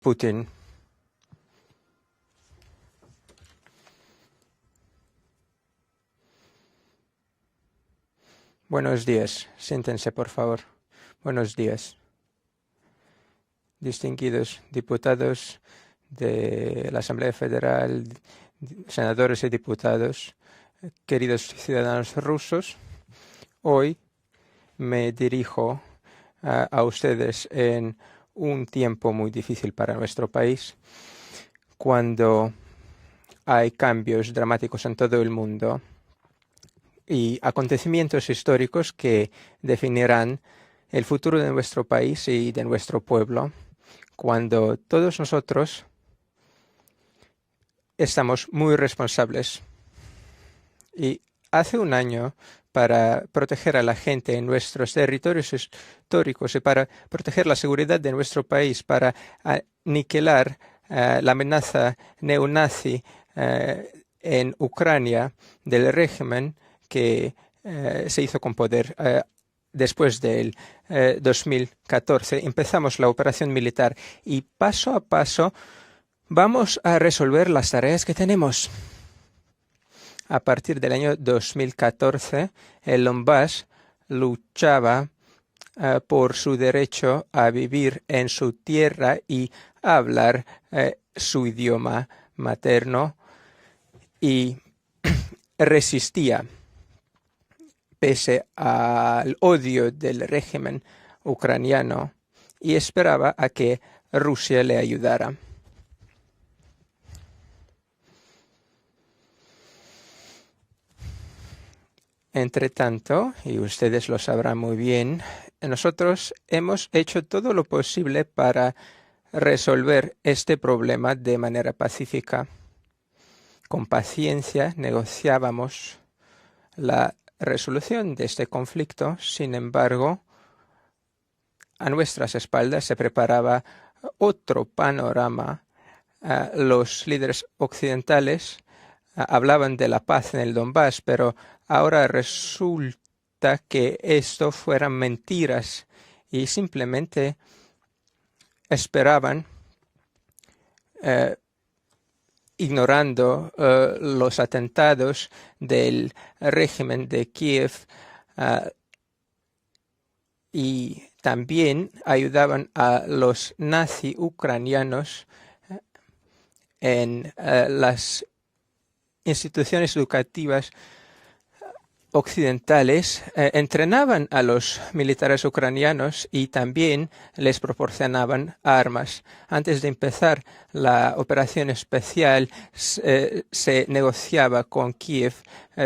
Putin. Buenos días. Siéntense, por favor. Buenos días. Distinguidos diputados de la Asamblea Federal, senadores y diputados, queridos ciudadanos rusos, hoy me dirijo a ustedes en un tiempo muy difícil para nuestro país, cuando hay cambios dramáticos en todo el mundo y acontecimientos históricos que definirán el futuro de nuestro país y de nuestro pueblo, cuando todos nosotros estamos muy responsables. Y hace un año, para proteger a la gente en nuestros territorios históricos y para proteger la seguridad de nuestro país, para aniquilar la amenaza neonazi en Ucrania del régimen que se hizo con poder después del 2014, empezamos la operación militar y paso a paso vamos a resolver las tareas que tenemos. A partir del año 2014, el Donbass luchaba por su derecho a vivir en su tierra y a hablar su idioma materno y resistía pese al odio del régimen ucraniano y esperaba a que Rusia le ayudara. Entre tanto, y ustedes lo sabrán muy bien, nosotros hemos hecho todo lo posible para resolver este problema de manera pacífica. Con paciencia negociábamos la resolución de este conflicto. Sin embargo, a nuestras espaldas se preparaba otro panorama. Los líderes occidentales hablaban de la paz en el Donbass, pero ahora resulta que esto fueran mentiras y simplemente esperaban, ignorando los atentados del régimen de Kiev y también ayudaban a los nazi ucranianos en las instituciones educativas occidentales, entrenaban a los militares ucranianos y también les proporcionaban armas. Antes de empezar la operación especial, se negociaba con Kiev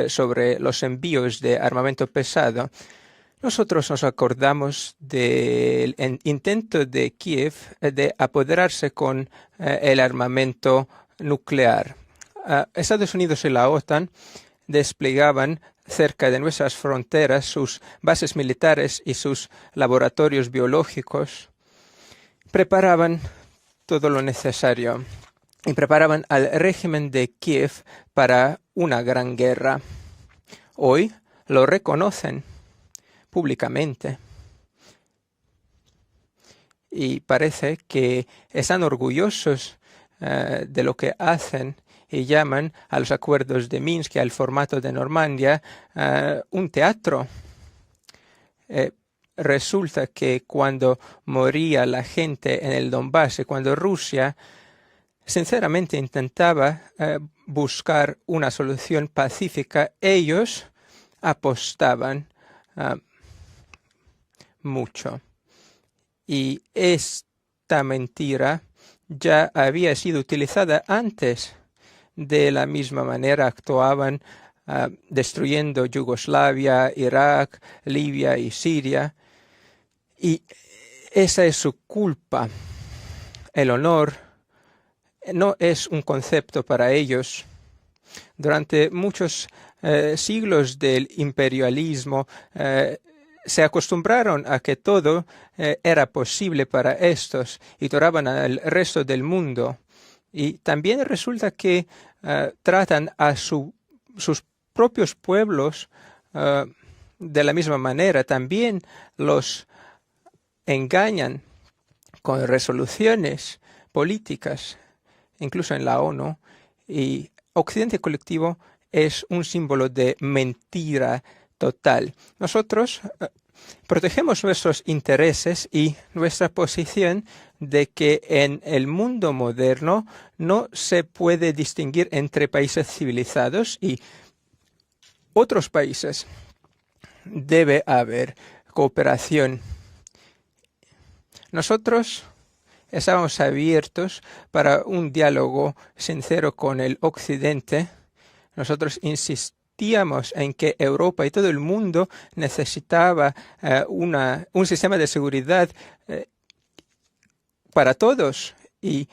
sobre los envíos de armamento pesado. Nosotros nos acordamos del intento de Kiev de apoderarse con el armamento nuclear. Estados Unidos y la OTAN desplegaban cerca de nuestras fronteras sus bases militares y sus laboratorios biológicos, preparaban todo lo necesario y preparaban al régimen de Kiev para una gran guerra. Hoy lo reconocen públicamente y parece que están orgullosos de lo que hacen y llaman a los acuerdos de Minsk y al formato de Normandía un teatro. Resulta que cuando moría la gente en el Donbass y cuando Rusia sinceramente intentaba buscar una solución pacífica, ellos apostaban mucho. Y esta mentira ya había sido utilizada antes. De la misma manera actuaban destruyendo Yugoslavia, Irak, Libia y Siria. Y esa es su culpa. El honor no es un concepto para ellos. Durante muchos siglos del imperialismo se acostumbraron a que todo era posible para estos y toraban al resto del mundo. Y también resulta que tratan a sus propios pueblos de la misma manera. También los engañan con resoluciones políticas, incluso en la ONU, y Occidente colectivo es un símbolo de mentira total. Nosotros protegemos nuestros intereses y nuestra posición de que en el mundo moderno no se puede distinguir entre países civilizados y otros países. Debe haber cooperación. Nosotros estábamos abiertos para un diálogo sincero con el Occidente. Nosotros insistíamos en que Europa y todo el mundo necesitaba un sistema de seguridad para todos y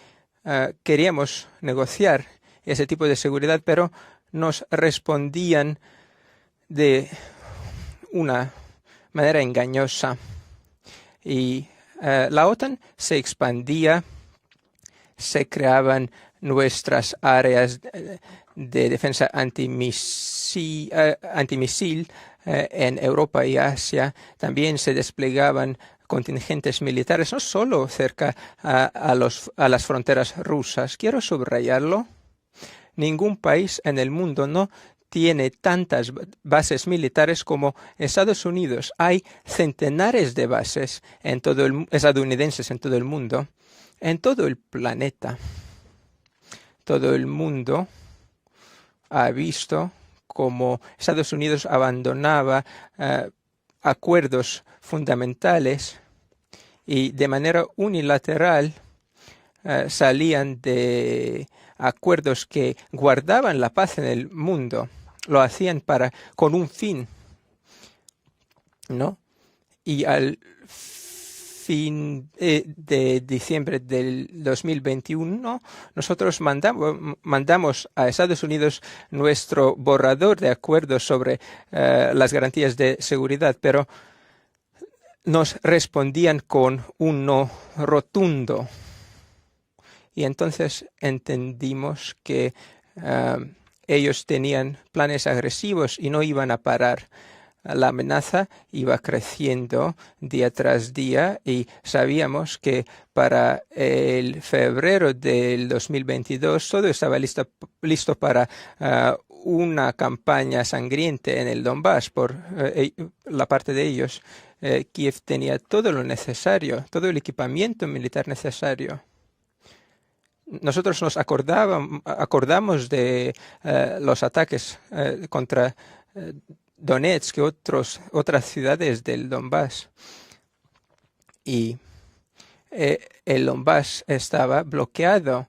queríamos negociar ese tipo de seguridad, pero nos respondían de una manera engañosa. Y la OTAN se expandía, se creaban nuestras áreas de defensa antimisil en Europa y Asia. También se desplegaban contingentes militares, no solo cerca a las fronteras rusas. Quiero subrayarlo. Ningún país en el mundo no tiene tantas bases militares como Estados Unidos. Hay centenares de bases estadounidenses en todo el mundo, en todo el planeta. Todo el mundo ha visto cómo Estados Unidos abandonaba acuerdos fundamentales y de manera unilateral salían de acuerdos que guardaban la paz en el mundo. Lo hacían con un fin, ¿no? Y al fin de diciembre del 2021, nosotros mandamos a Estados Unidos nuestro borrador de acuerdos sobre las garantías de seguridad, pero nos respondían con un no rotundo. Y entonces entendimos que ellos tenían planes agresivos y no iban a parar. La amenaza iba creciendo día tras día y sabíamos que para el febrero del 2022 todo estaba listo para una campaña sangrienta en el Donbass por la parte de ellos. Kiev tenía todo lo necesario, todo el equipamiento militar necesario. Nosotros nos acordamos de los ataques contra Donetsk y otras ciudades del Donbass. Y el Donbass estaba bloqueado,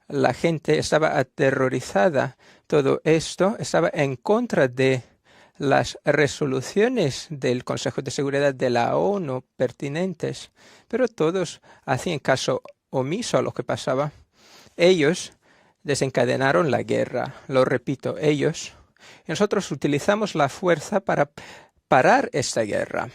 la gente estaba aterrorizada. Todo esto estaba en contra de las resoluciones del Consejo de Seguridad de la ONU pertinentes, pero todos hacían caso omiso a lo que pasaba. Ellos desencadenaron la guerra, lo repito, ellos. Y nosotros utilizamos la fuerza para parar esta guerra.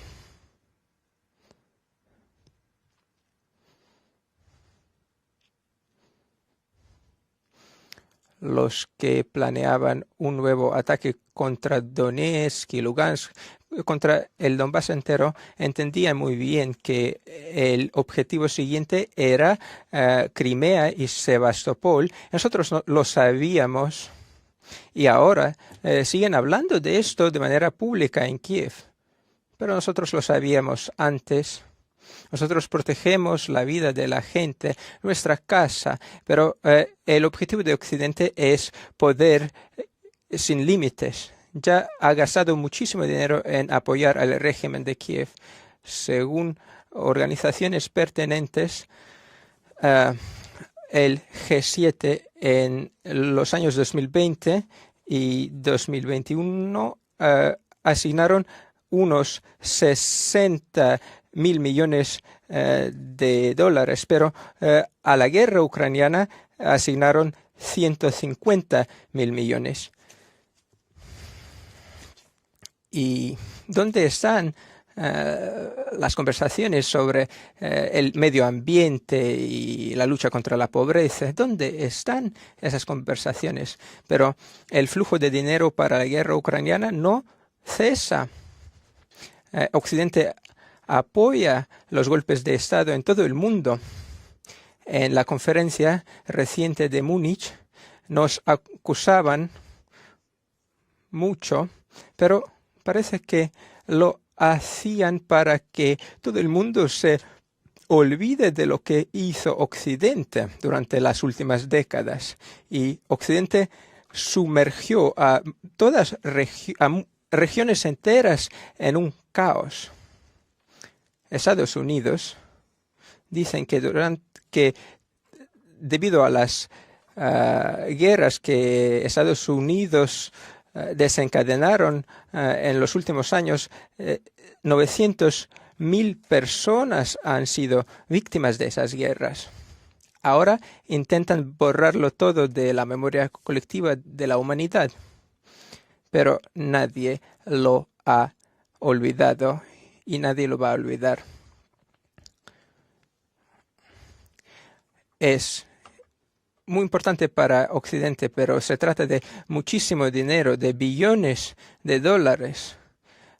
Los que planeaban un nuevo ataque contra Donetsk y Lugansk, contra el Donbass entero, entendían muy bien que el objetivo siguiente era Crimea y Sebastopol. Nosotros lo sabíamos y ahora siguen hablando de esto de manera pública en Kiev. Pero nosotros lo sabíamos antes. Nosotros protegemos la vida de la gente, nuestra casa, pero el objetivo de Occidente es poder sin límites. Ya ha gastado muchísimo dinero en apoyar al régimen de Kiev. Según organizaciones pertinentes, el G7 en los años 2020 y 2021 asignaron unos 60.000 millones de dólares, pero a la guerra ucraniana asignaron 150.000 millones. ¿Y dónde están las conversaciones sobre el medio ambiente y la lucha contra la pobreza? ¿Dónde están esas conversaciones? Pero el flujo de dinero para la guerra ucraniana no cesa. Occidente apoya los golpes de Estado en todo el mundo. En la conferencia reciente de Múnich nos acusaban mucho, pero parece que lo hacían para que todo el mundo se olvide de lo que hizo Occidente durante las últimas décadas. Y Occidente sumergió a todas regiones enteras en un caos. Estados Unidos dicen que debido a las guerras que Estados Unidos desencadenaron en los últimos años, 900.000 personas han sido víctimas de esas guerras. Ahora intentan borrarlo todo de la memoria colectiva de la humanidad, pero nadie lo ha olvidado y nadie lo va a olvidar. Es muy importante para Occidente, pero se trata de muchísimo dinero, de billones de dólares.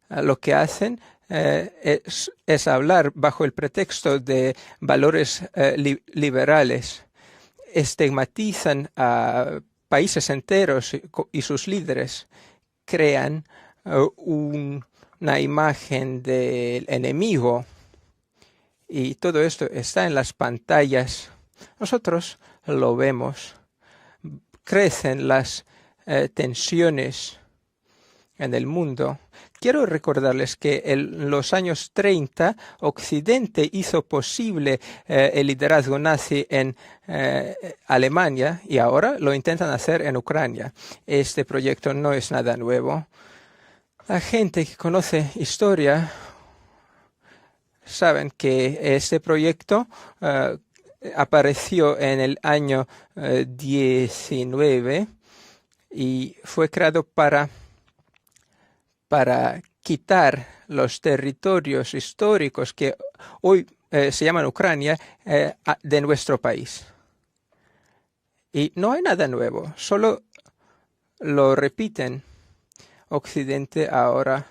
Lo que hacen es hablar bajo el pretexto de valores liberales. Estigmatizan a países enteros y sus líderes. Crean una imagen del enemigo. Y todo esto está en las pantallas. Nosotros lo vemos. Crecen las tensiones en el mundo. Quiero recordarles que en los años 30 Occidente hizo posible el liderazgo nazi en Alemania y ahora lo intentan hacer en Ucrania. Este proyecto no es nada nuevo. La gente que conoce historia saben que este proyecto apareció en el año 19 y fue creado para quitar los territorios históricos que hoy se llaman Ucrania de nuestro país. Y no hay nada nuevo, solo lo repiten. Occidente ahora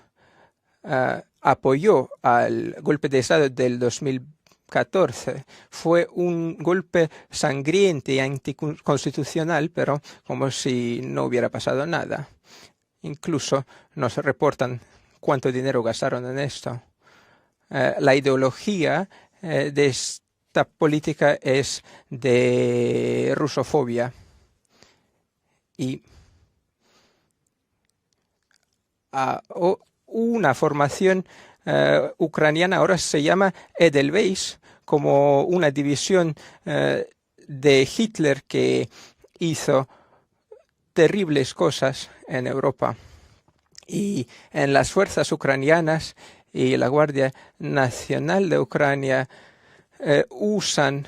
apoyó al golpe de Estado del 2014. Fue un golpe sangriento y anticonstitucional, pero como si no hubiera pasado nada. Incluso nos reportan cuánto dinero gastaron en esto. La ideología de esta política es de rusofobia. Y una formación ucraniana ahora se llama Edelweiss, como una división de Hitler que hizo terribles cosas en Europa. Y en las fuerzas ucranianas y la Guardia Nacional de Ucrania usan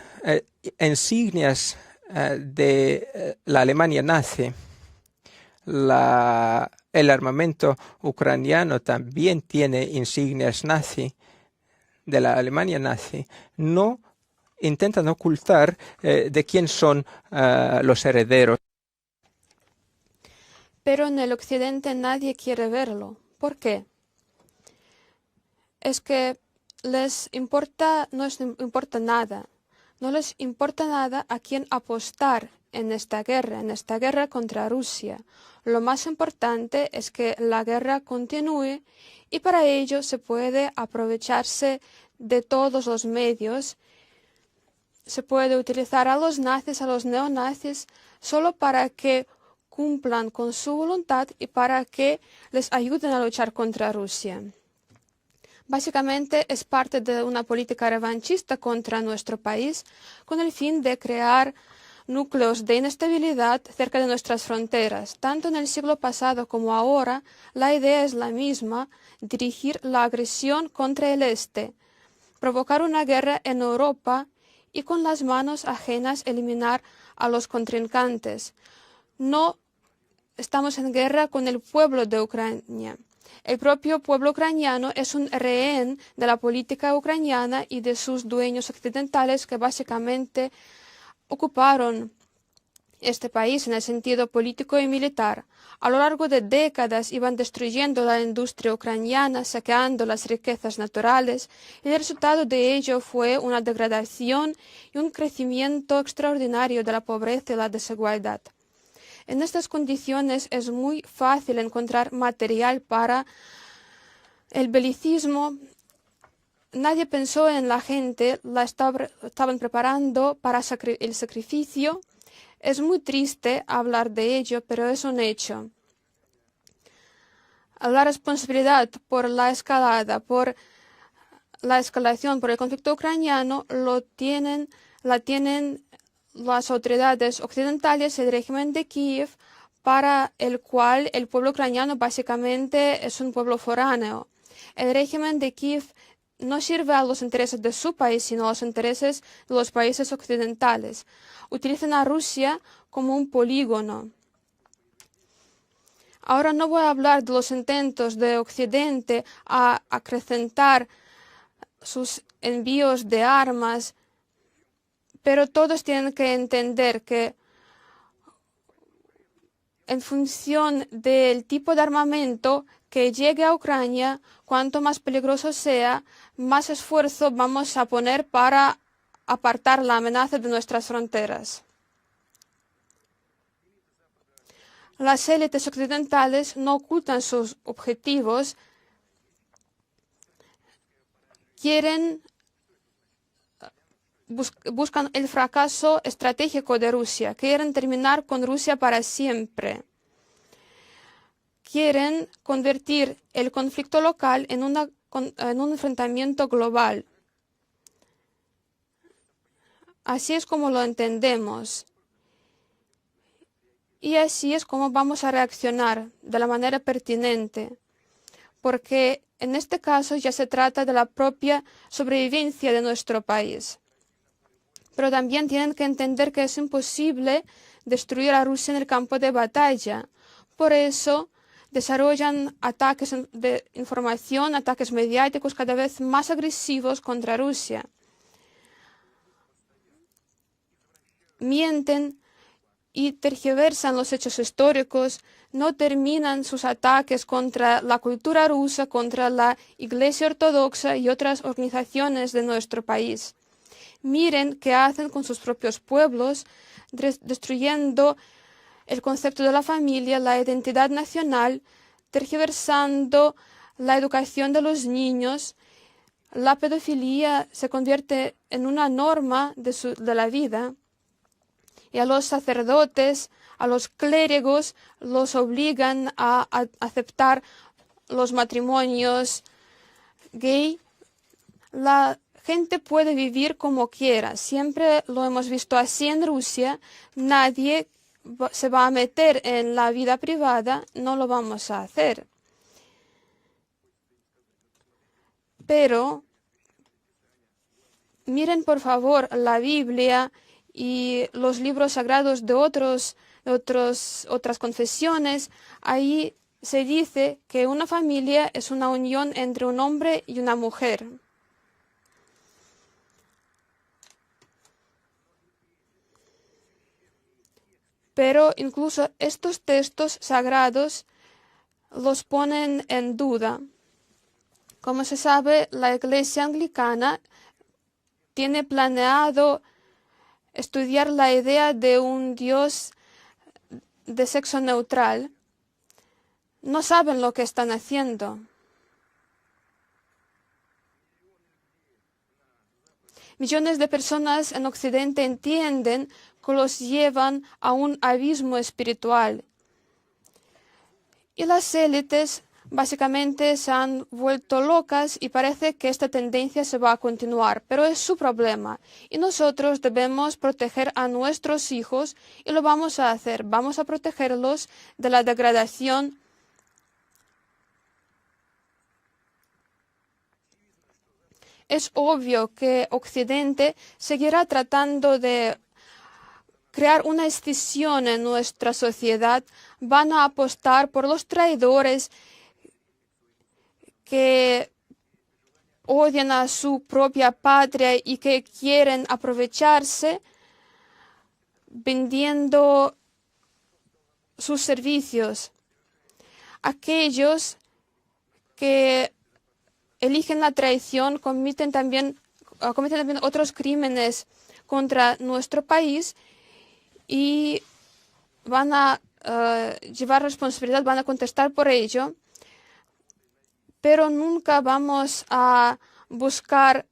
insignias de la Alemania nazi. El armamento ucraniano también tiene insignias nazi de la Alemania nazi. No intentan ocultar de quién son los herederos. Pero en el occidente nadie quiere verlo. ¿Por qué? Es que no les importa nada. No les importa nada a quién apostar en esta guerra contra Rusia. Lo más importante es que la guerra continúe y para ello se puede aprovecharse de todos los medios. Se puede utilizar a los nazis, a los neonazis, solo para que cumplan con su voluntad y para que les ayuden a luchar contra Rusia. Básicamente es parte de una política revanchista contra nuestro país con el fin de crear núcleos de inestabilidad cerca de nuestras fronteras. Tanto en el siglo pasado como ahora, la idea es la misma: dirigir la agresión contra el este, provocar una guerra en Europa y con las manos ajenas eliminar a los contrincantes. No estamos en guerra con el pueblo de Ucrania. El propio pueblo ucraniano es un rehén de la política ucraniana y de sus dueños occidentales que básicamente ocuparon este país en el sentido político y militar. A lo largo de décadas iban destruyendo la industria ucraniana, saqueando las riquezas naturales, y el resultado de ello fue una degradación y un crecimiento extraordinario de la pobreza y la desigualdad. En estas condiciones es muy fácil encontrar material para el belicismo. Nadie pensó en la gente, la estaban preparando para el sacrificio. Es muy triste hablar de ello, pero es un hecho. La responsabilidad por la escalada, por la escalación, por el conflicto ucraniano, la tienen las autoridades occidentales y el régimen de Kiev, para el cual el pueblo ucraniano básicamente es un pueblo foráneo. El régimen de Kiev no sirve a los intereses de su país, sino a los intereses de los países occidentales. Utilizan a Rusia como un polígono. Ahora no voy a hablar de los intentos de Occidente a acrecentar sus envíos de armas, pero todos tienen que entender que en función del tipo de armamento que llegue a Ucrania, cuanto más peligroso sea, más esfuerzo vamos a poner para apartar la amenaza de nuestras fronteras. Las élites occidentales no ocultan sus objetivos, buscan el fracaso estratégico de Rusia, quieren terminar con Rusia para siempre. Quieren convertir el conflicto local en un enfrentamiento global. Así es como lo entendemos. Y así es como vamos a reaccionar de la manera pertinente, porque en este caso ya se trata de la propia sobrevivencia de nuestro país. Pero también tienen que entender que es imposible destruir a Rusia en el campo de batalla. Por eso desarrollan ataques de información, ataques mediáticos cada vez más agresivos contra Rusia. Mienten y tergiversan los hechos históricos, no terminan sus ataques contra la cultura rusa, contra la Iglesia Ortodoxa y otras organizaciones de nuestro país. Miren qué hacen con sus propios pueblos, destruyendo el concepto de la familia, la identidad nacional, tergiversando la educación de los niños. La pedofilia se convierte en una norma de la vida. Y a los sacerdotes, a los clérigos, los obligan a aceptar los matrimonios gay. La gente puede vivir como quiera. Siempre lo hemos visto así en Rusia. Nadie se va a meter en la vida privada. No lo vamos a hacer. Pero miren por favor la Biblia y los libros sagrados de otras confesiones. Ahí se dice que una familia es una unión entre un hombre y una mujer. Pero incluso estos textos sagrados los ponen en duda. Como se sabe, la Iglesia Anglicana tiene planeado estudiar la idea de un Dios de sexo neutral. No saben lo que están haciendo. Millones de personas en Occidente entienden que los llevan a un abismo espiritual. Y las élites básicamente se han vuelto locas y parece que esta tendencia se va a continuar, pero es su problema. Y nosotros debemos proteger a nuestros hijos y lo vamos a hacer. Vamos a protegerlos de la degradación. Es obvio que Occidente seguirá tratando de crear una escisión en nuestra sociedad. Van a apostar por los traidores que odian a su propia patria y que quieren aprovecharse. vendiendo sus servicios. Aquellos que eligen la traición cometen también otros crímenes contra nuestro país y van a llevar responsabilidad, van a contestar por ello, pero nunca vamos a buscar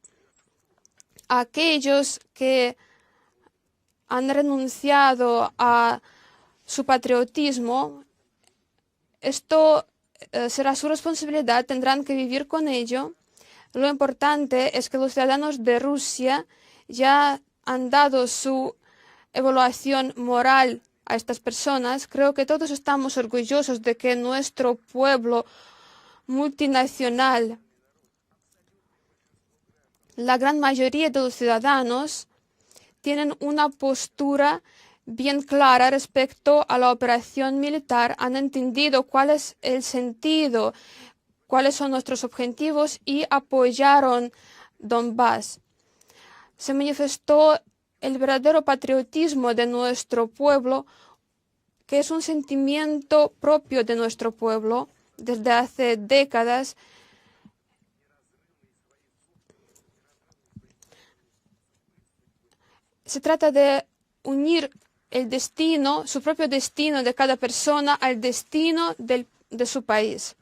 a aquellos que han renunciado a su patriotismo. Esto será su responsabilidad, tendrán que vivir con ello. Lo importante es que los ciudadanos de Rusia ya han dado su evaluación moral a estas personas. Creo que todos estamos orgullosos de que nuestro pueblo multinacional, la gran mayoría de los ciudadanos, tienen una postura bien clara respecto a la operación militar, han entendido cuál es el sentido, cuáles son nuestros objetivos y apoyaron Donbass. Se manifestó el verdadero patriotismo de nuestro pueblo, que es un sentimiento propio de nuestro pueblo desde hace décadas. Se trata de unir el destino, su propio destino de cada persona al destino de su país.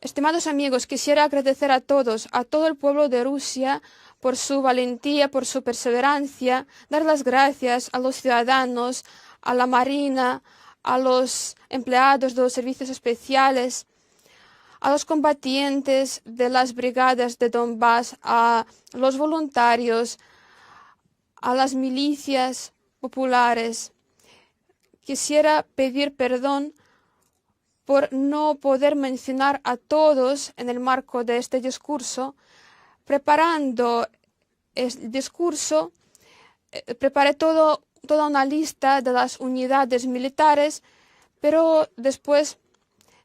Estimados amigos, quisiera agradecer a todos, a todo el pueblo de Rusia, por su valentía, por su perseverancia, dar las gracias a los ciudadanos, a la Marina, a los empleados de los servicios especiales, a los combatientes de las brigadas de Donbass, a los voluntarios, a las milicias populares. Quisiera pedir perdón por no poder mencionar a todos en el marco de este discurso. Preparando el discurso, preparé toda una lista de las unidades militares, pero después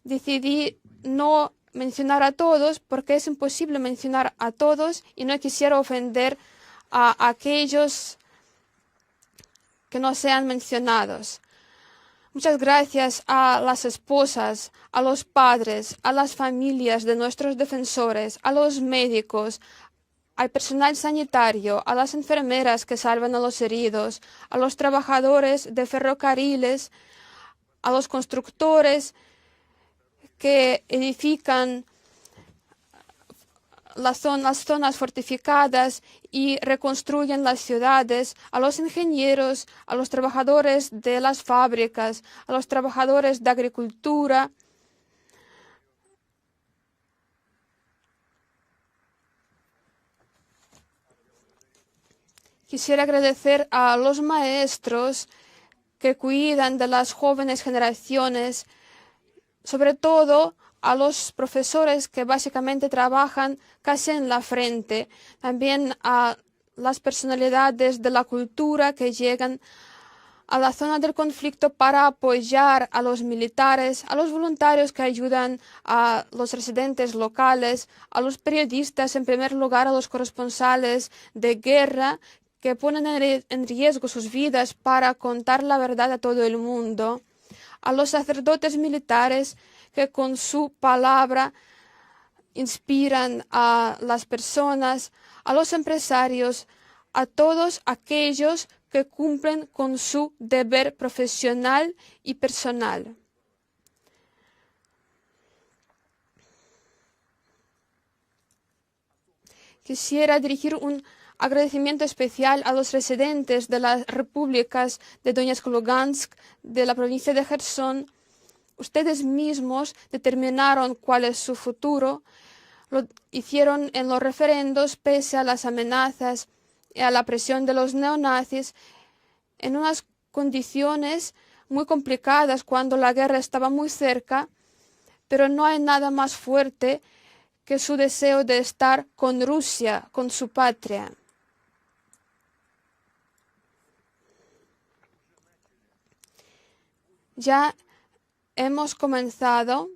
decidí no mencionar a todos porque es imposible mencionar a todos y no quisiera ofender a aquellos que no sean mencionados. Muchas gracias a las esposas, a los padres, a las familias de nuestros defensores, a los médicos, al personal sanitario, a las enfermeras que salvan a los heridos, a los trabajadores de ferrocarriles, a los constructores que edifican las zonas fortificadas y reconstruyen las ciudades, a los ingenieros, a los trabajadores de las fábricas, a los trabajadores de agricultura. Quisiera agradecer a los maestros que cuidan de las jóvenes generaciones, sobre todo a los profesores que básicamente trabajan casi en la frente, también a las personalidades de la cultura que llegan a la zona del conflicto para apoyar a los militares, a los voluntarios que ayudan a los residentes locales, a los periodistas, en primer lugar a los corresponsales de guerra que ponen en riesgo sus vidas para contar la verdad a todo el mundo, a los sacerdotes militares que con su palabra inspiran a las personas, a los empresarios, a todos aquellos que cumplen con su deber profesional y personal. Quisiera dirigir un agradecimiento especial a los residentes de las repúblicas de Donetsk, Lugansk, de la provincia de Gerson. Ustedes mismos determinaron cuál es su futuro, lo hicieron en los referendos pese a las amenazas y a la presión de los neonazis, en unas condiciones muy complicadas cuando la guerra estaba muy cerca, pero no hay nada más fuerte que su deseo de estar con Rusia, con su patria. Ya hemos comenzado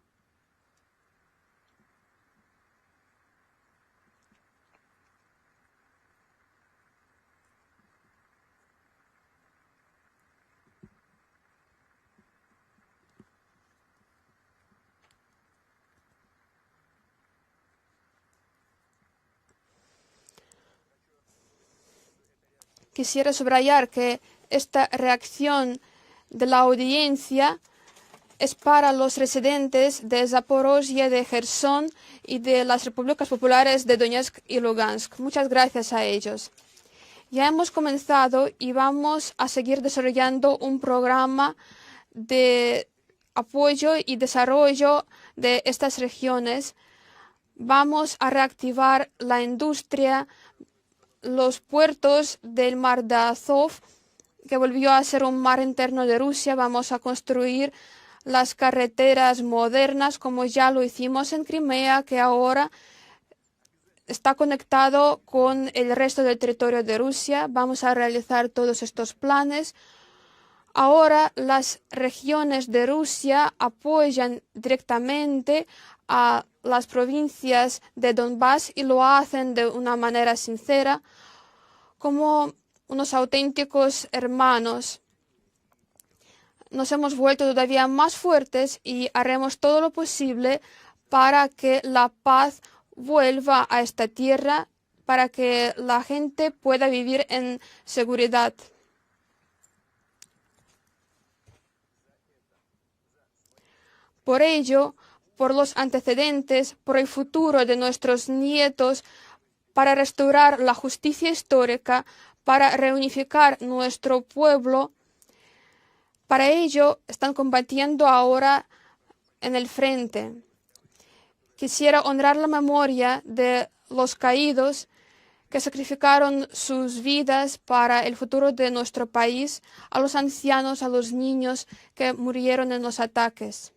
quisiera subrayar que esta reacción de la audiencia es para los residentes de Zaporozhye, de Gerson y de las repúblicas populares de Donetsk y Lugansk. Muchas gracias a ellos. Ya hemos comenzado y vamos a seguir desarrollando un programa de apoyo y desarrollo de estas regiones. Vamos a reactivar la industria, los puertos del mar de Azov, que volvió a ser un mar interno de Rusia. Vamos a construir las carreteras modernas, como ya lo hicimos en Crimea, que ahora está conectado con el resto del territorio de Rusia. Vamos a realizar todos estos planes. Ahora las regiones de Rusia apoyan directamente a las provincias de Donbass y lo hacen de una manera sincera, como unos auténticos hermanos. Nos hemos vuelto todavía más fuertes y haremos todo lo posible para que la paz vuelva a esta tierra, para que la gente pueda vivir en seguridad. Por ello, por los antecedentes, por el futuro de nuestros nietos, para restaurar la justicia histórica, para reunificar nuestro pueblo, para ello están combatiendo ahora en el frente. Quisiera honrar la memoria de los caídos que sacrificaron sus vidas para el futuro de nuestro país, a los ancianos, a los niños que murieron en los ataques.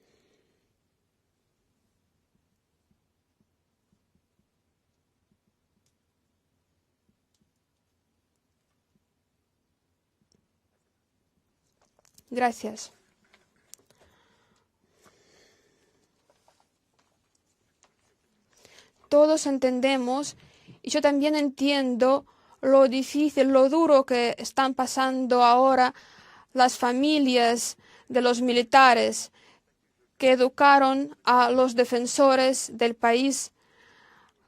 Gracias. Todos entendemos, y yo también entiendo lo difícil, lo duro que están pasando ahora las familias de los militares que educaron a los defensores del país,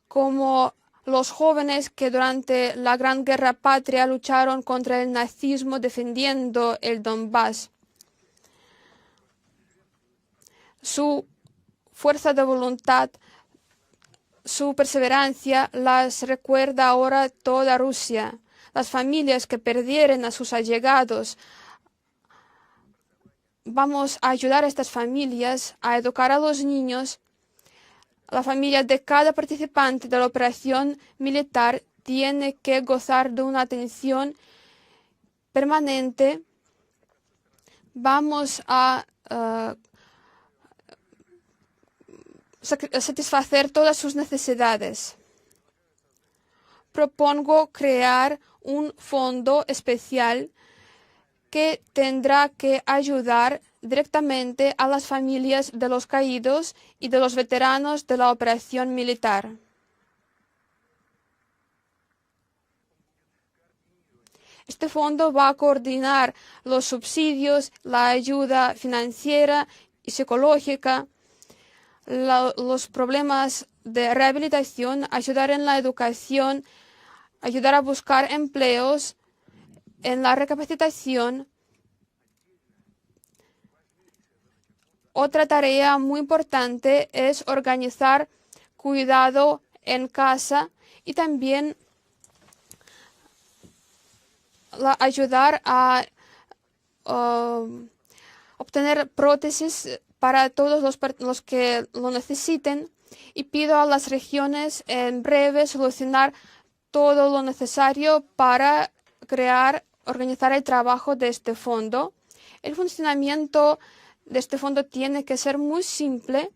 como los jóvenes que durante la Gran Guerra Patria lucharon contra el nazismo defendiendo el Donbass. Su fuerza de voluntad, su perseverancia las recuerda ahora toda Rusia. Las familias que perdieron a sus allegados. Vamos a ayudar a estas familias a educar a los niños. La familia de cada participante de la operación militar tiene que gozar de una atención permanente. Vamos a satisfacer todas sus necesidades. Propongo crear un fondo especial que tendrá que ayudar directamente a las familias de los caídos y de los veteranos de la operación militar. Este fondo va a coordinar los subsidios, la ayuda financiera y psicológica, los problemas de rehabilitación, ayudar en la educación, ayudar a buscar empleos, en la recapacitación. Otra tarea muy importante es organizar cuidado en casa y también ayudar a obtener prótesis para todos los que lo necesiten, y pido a las regiones en breve solucionar todo lo necesario para organizar el trabajo de este fondo. El funcionamiento de este fondo tiene que ser muy simple.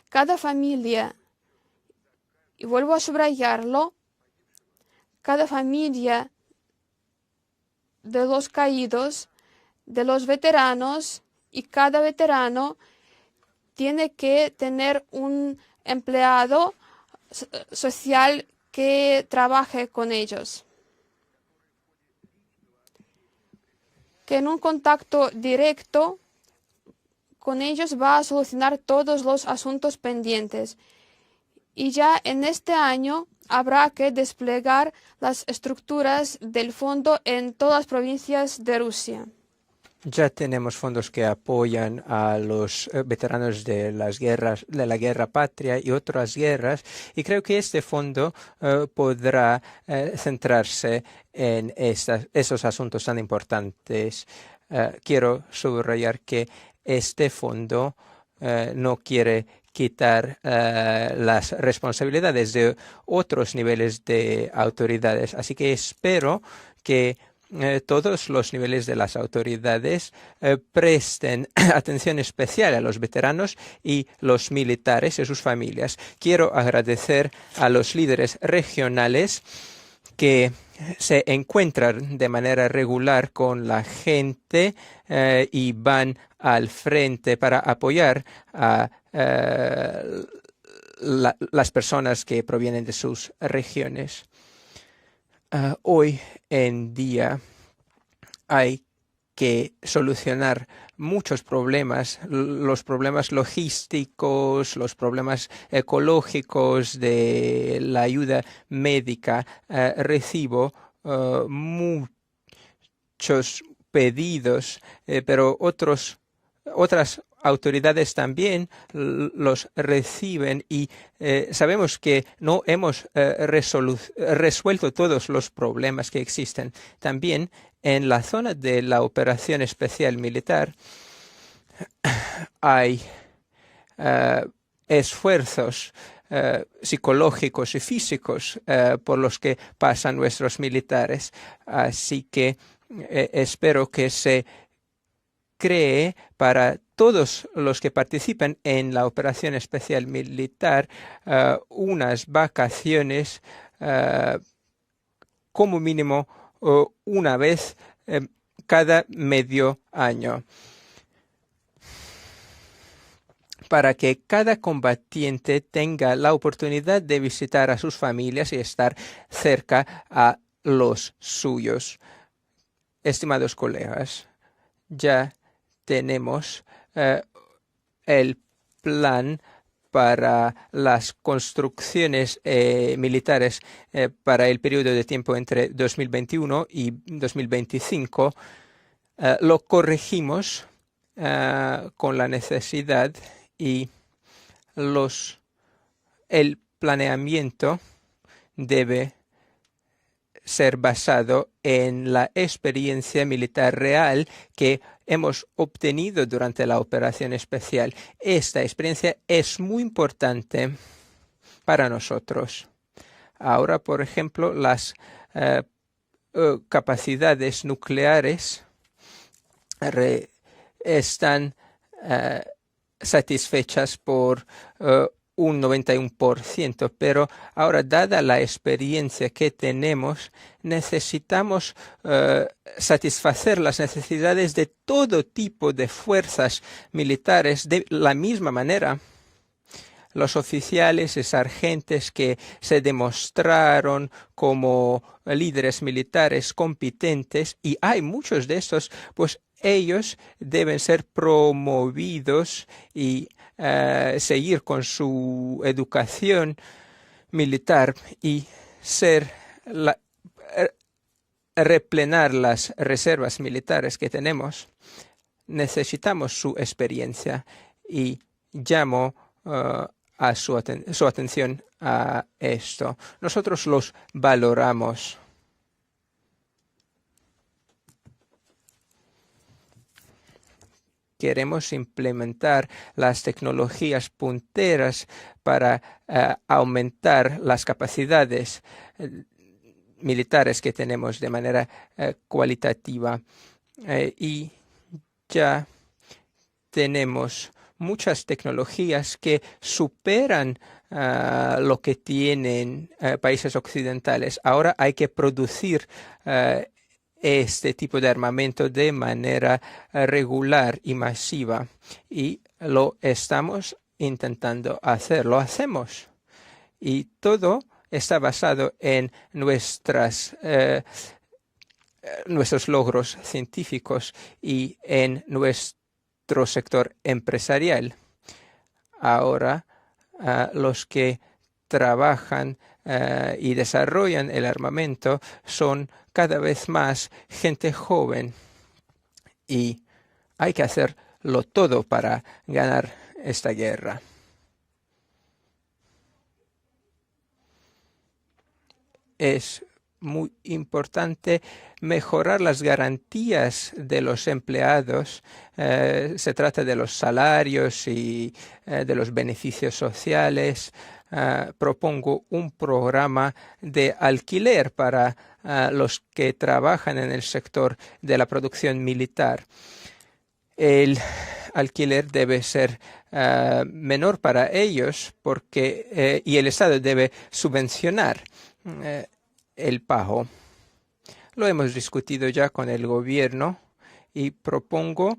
Cada familia, y vuelvo a subrayarlo, cada familia de los caídos, de los veteranos, y cada veterano tiene que tener un empleado social que trabaje con ellos, que en un contacto directo con ellos va a solucionar todos los asuntos pendientes. Y ya en este año habrá que desplegar las estructuras del fondo en todas las provincias de Rusia. Ya tenemos fondos que apoyan a los veteranos de la guerra patria y otras guerras, y creo que este fondo podrá centrarse en esos asuntos tan importantes. Quiero subrayar que este fondo no quiere quitar las responsabilidades de otros niveles de autoridades. Así que espero que todos los niveles de las autoridades presten atención especial a los veteranos y los militares y sus familias. Quiero agradecer a los líderes regionales que se encuentran de manera regular con la gente y van al frente para apoyar a las personas que provienen de sus regiones. Hoy en día hay que solucionar muchos problemas, los problemas logísticos, los problemas ecológicos de la ayuda médica. Recibo muchos pedidos, pero otras autoridades también los reciben y sabemos que no hemos resuelto todos los problemas que existen. También en la zona de la operación especial militar hay esfuerzos psicológicos y físicos por los que pasan nuestros militares. Así que espero que se cree para todos los que participan en la operación especial militar unas vacaciones como mínimo una vez cada medio año, para que cada combatiente tenga la oportunidad de visitar a sus familias y estar cerca a los suyos. Estimados colegas, ya tenemos el plan para las construcciones militares para el periodo de tiempo entre 2021 y 2025. Lo corregimos con la necesidad y el planeamiento debe ser basado en la experiencia militar real que hemos obtenido durante la operación especial. Esta experiencia es muy importante para nosotros. Ahora, por ejemplo, las capacidades nucleares están satisfechas por un 91%, pero ahora, dada la experiencia que tenemos, necesitamos satisfacer las necesidades de todo tipo de fuerzas militares de la misma manera. Los oficiales y sargentos que se demostraron como líderes militares competentes, y hay muchos de estos, pues ellos deben ser promovidos y seguir con su educación militar y replenar las reservas militares que tenemos. Necesitamos su experiencia y llamo a su atención a esto. Nosotros los valoramos. Queremos implementar las tecnologías punteras para aumentar las capacidades militares que tenemos de manera cualitativa. Y ya tenemos muchas tecnologías que superan lo que tienen países occidentales. Ahora hay que producir este tipo de armamento de manera regular y masiva, y lo estamos intentando hacer, lo hacemos, y todo está basado en nuestros logros científicos y en nuestro sector empresarial. Ahora, los que trabajan y desarrollan el armamento son cada vez más gente joven y hay que hacerlo todo para ganar esta guerra. Es muy importante mejorar las garantías de los empleados. Se trata de los salarios y de los beneficios sociales. Propongo un programa de alquiler para los que trabajan en el sector de la producción militar. El alquiler debe ser menor para ellos y el Estado debe subvencionar el pago. Lo hemos discutido ya con el gobierno y propongo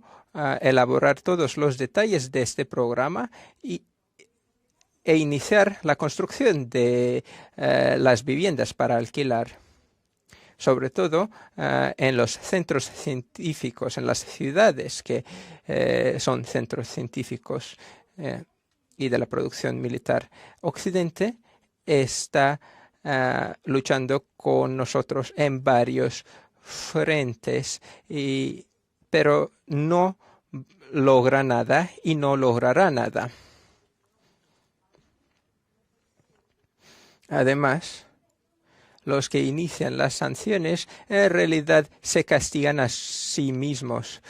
elaborar todos los detalles de este programa e iniciar la construcción de las viviendas para alquilar, sobre todo en los centros científicos, en las ciudades que son centros científicos y de la producción militar. Occidente está luchando con nosotros en varios frentes, pero no logra nada y no logrará nada. Además, los que inician las sanciones en realidad se castigan a sí mismos,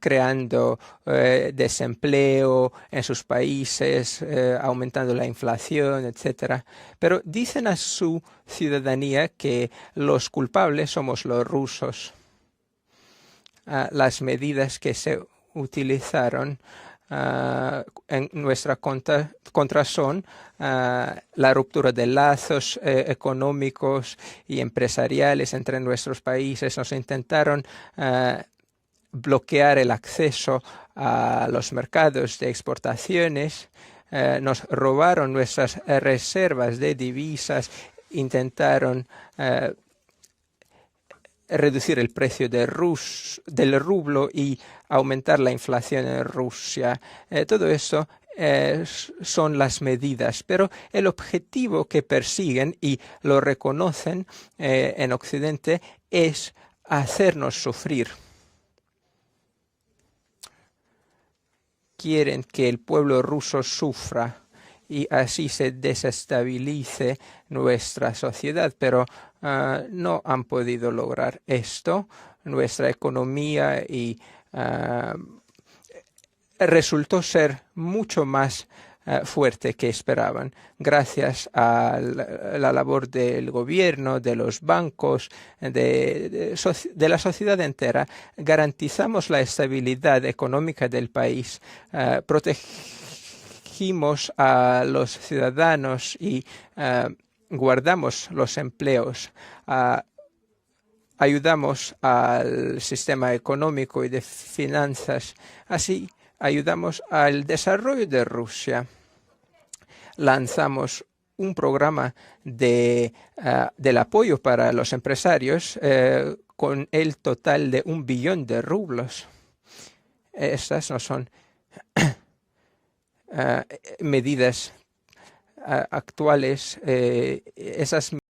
creando desempleo en sus países, aumentando la inflación, etc. Pero dicen a su ciudadanía que los culpables somos los rusos. Las medidas que se utilizaron en nuestra contra son la ruptura de lazos económicos y empresariales entre nuestros países. Nos intentaron bloquear el acceso a los mercados de exportaciones, nos robaron nuestras reservas de divisas, intentaron reducir el precio del rublo y aumentar la inflación en Rusia. Todo eso son las medidas, pero el objetivo que persiguen y lo reconocen en Occidente es hacernos sufrir. Quieren que el pueblo ruso sufra y así se desestabilice nuestra sociedad, pero no han podido lograr esto. Nuestra economía resultó ser mucho más fuerte que esperaban. Gracias a la labor del gobierno, de los bancos, de la sociedad entera, garantizamos la estabilidad económica del país, protegimos a los ciudadanos y guardamos los empleos, ayudamos al sistema económico y de finanzas, así ayudamos al desarrollo de Rusia. Lanzamos un programa del apoyo para los empresarios con el total de 1 billón de rublos. Estas no son medidas actuales, esas